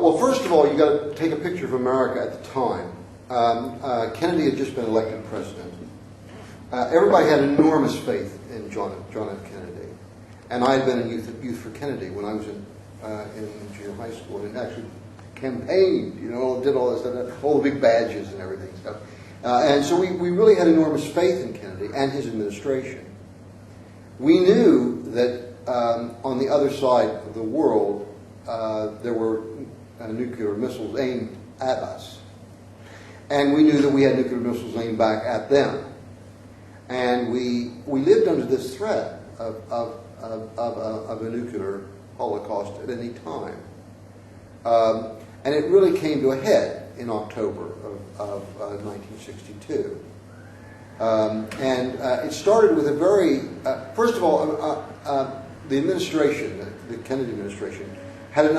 Well, first of all, you got to take a picture of America at the time. Kennedy had just been elected president. Everybody had enormous faith in John F. Kennedy, and I had been in Youth for Kennedy when I was in junior high school, and actually campaigned, did all this stuff, all the big badges and everything stuff. And so we really had enormous faith in Kennedy and his administration. We knew that on the other side of the world there were nuclear missiles aimed at us, and we knew that we had nuclear missiles aimed back at them. And we lived under this threat of a nuclear holocaust at any time. And it really came to a head in October of 1962. And it started with a very, first of all, the administration, the Kennedy administration, had an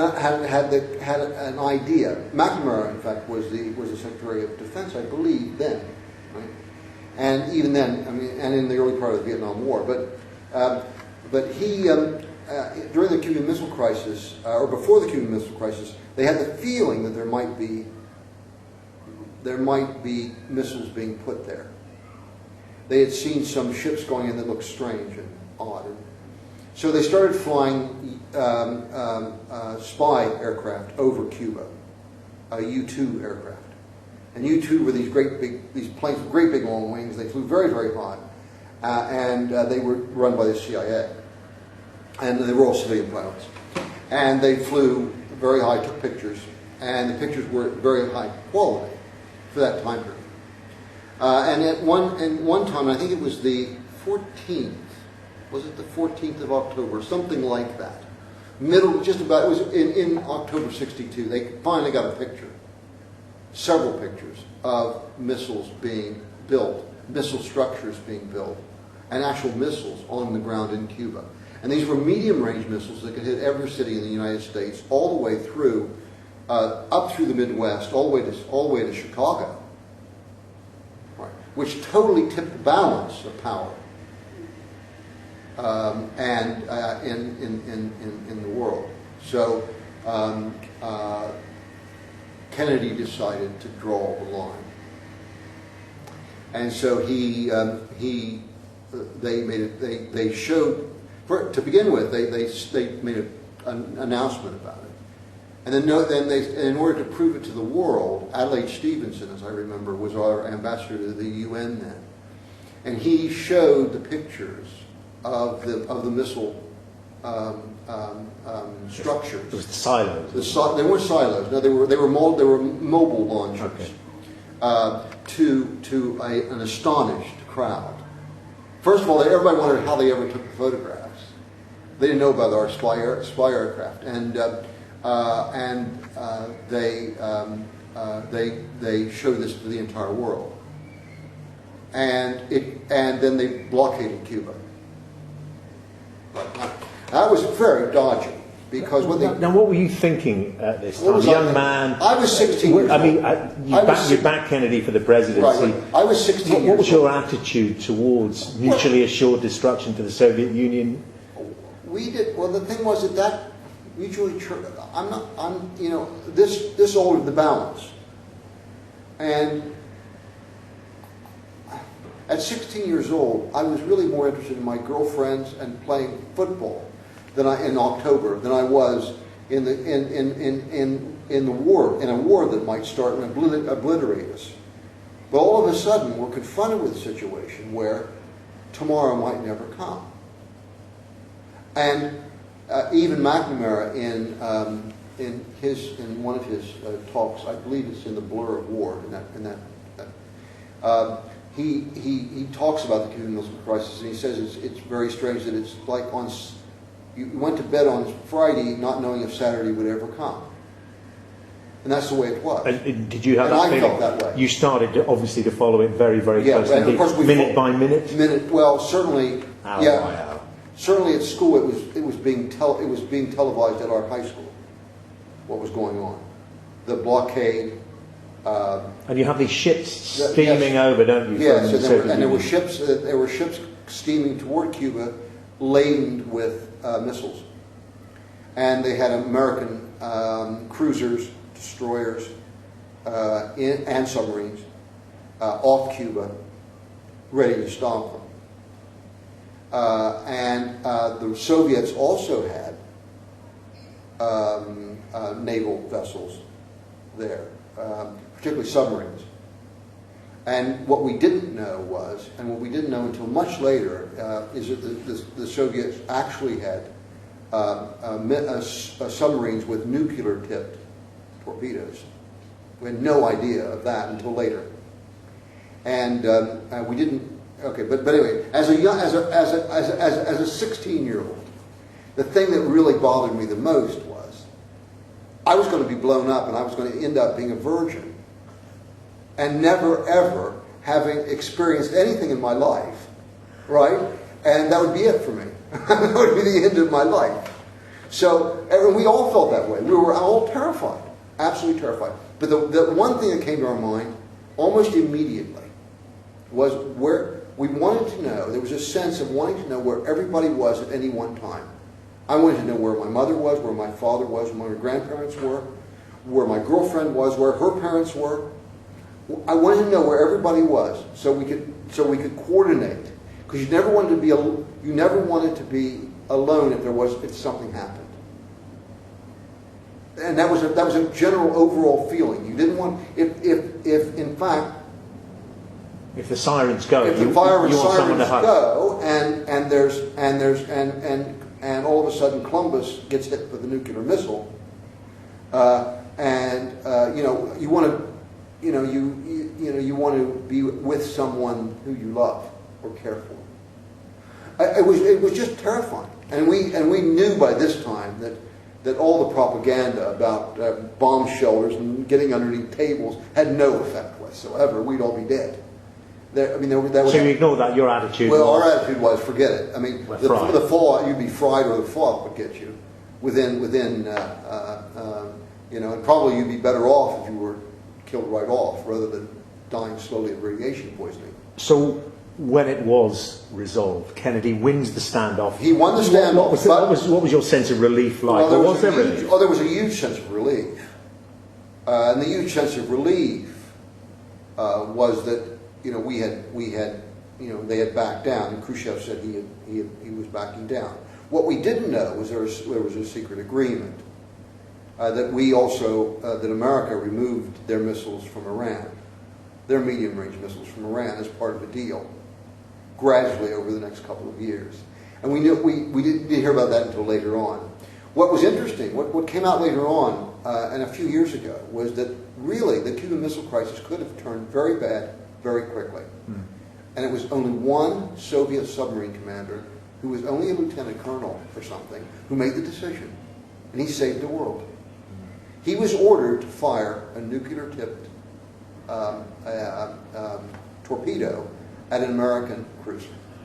idea. McNamara, in fact, was the Secretary of Defense, I believe, then. Right? And even then, and in the early part of the Vietnam War. But he, during the Cuban Missile Crisis, or before the Cuban Missile Crisis, they had the feeling that there might be missiles being put there. They had seen some ships going in that looked strange and odd. So they started flying spy aircraft over Cuba, U-2 aircraft. And U-2 were these planes with great big long wings. They flew very, very high, and they were run by the CIA. And they were all civilian pilots. And they flew very high, took pictures, and the pictures were very high quality for that time period. And at one time, I think it was the 14th, was it the 14th of October, something like that. Just about, it was in October 62, they finally got a picture, several pictures of missiles being built, missile structures being built, and actual missiles on the ground in Cuba. And these were medium-range missiles that could hit every city in the United States, all the way through, up through the Midwest, all the way to Chicago, right, which totally tipped the balance of power in the world. So Kennedy decided to draw the line, and so they showed. To begin with, they made an announcement about it, and then in order to prove it to the world, Adlai Stevenson, as I remember, was our ambassador to the UN then, and he showed the pictures of the missile structures. It was the silos. They weren't silos. No, they were mobile launchers. Okay. To an astonished crowd. First of all, everybody wondered how they ever took the photographs. They didn't know about our spy aircraft, and they showed this to the entire world, and then they blockaded Cuba. But that was very dodgy, because Now, what were you thinking at this time, young man? I was 16 years old. You backed Kennedy for the presidency. Right. I was 16 years old. What was your attitude towards mutually assured destruction to the Soviet Union? We did. Well, the thing was that mutually. This altered the balance. And at 16 years old, I was really more interested in my girlfriends and playing football in October than I was in the war, in a war that might start and obliterate us. But all of a sudden, we're confronted with a situation where tomorrow might never come. And even McNamara, in one of his talks, I believe it's in The Blur of War, he talks about the Cuban Missile Crisis, and he says it's very strange that it's like you went to bed on Friday not knowing if Saturday would ever come. And that's the way it was. And did you have that feeling? I felt that way. You started, obviously, to follow it very, very closely. And of course minute by minute? Well, certainly, hour by hour. Certainly at school, it was being televised at our high school. What was going on? The blockade. And you have these ships steaming over, don't you? Yes, and there were ships steaming toward Cuba, laden with missiles, and they had American cruisers, destroyers, and submarines off Cuba, ready to stop them. And the Soviets also had naval vessels there, particularly submarines. And what we didn't know was, and what we didn't know until much later, is that the Soviets actually had submarines with nuclear-tipped torpedoes. We had no idea of that until later, and we didn't. Okay, but anyway, as a 16-year-old, the thing that really bothered me the most was I was going to be blown up, and I was going to end up being a virgin, and never ever having experienced anything in my life, right? And that would be it for me. That would be the end of my life. So, and we all felt that way. We were all terrified, absolutely terrified. But the one thing that came to our mind almost immediately was where we wanted to know, there was a sense of wanting to know where everybody was at any one time. I wanted to know where my mother was, where my father was, where my grandparents were, where my girlfriend was, where her parents were. I wanted to know where everybody was, so we could coordinate. Because you never wanted to be alone if something happened. And that was a general overall feeling. You didn't want if in fact if the sirens go, if the you want someone to sirens hug. go, and all of a sudden Columbus gets hit with a nuclear missile, you want to be with someone who you love or care for. It was just terrifying, and we knew by this time that all the propaganda about bomb shelters and getting underneath tables had no effect whatsoever. We'd all be dead. So you ignore that. Your attitude. Well, was, our attitude was forget it. I mean, the fallout, you'd be fried, or the fallout would get you within and probably you'd be better off if you were killed right off rather than dying slowly of radiation poisoning. So when it was resolved, Kennedy wins the standoff. He won the standoff. What was your sense of relief like? Well, there was a huge sense of relief, and the huge sense of relief was that we had they had backed down, and Khrushchev said he was backing down. What we didn't know was there was a secret agreement that that America removed their missiles from Iran, their medium-range missiles from Iran as part of a deal, gradually over the next couple of years. And we didn't hear about that until later on. What was interesting, what came out later on, and a few years ago, was that really the Cuban Missile Crisis could have turned very bad very quickly. And it was only one Soviet submarine commander, who was only a lieutenant colonel or something, who made the decision. And he saved the world. He was ordered to fire a nuclear-tipped torpedo at an American cruiser.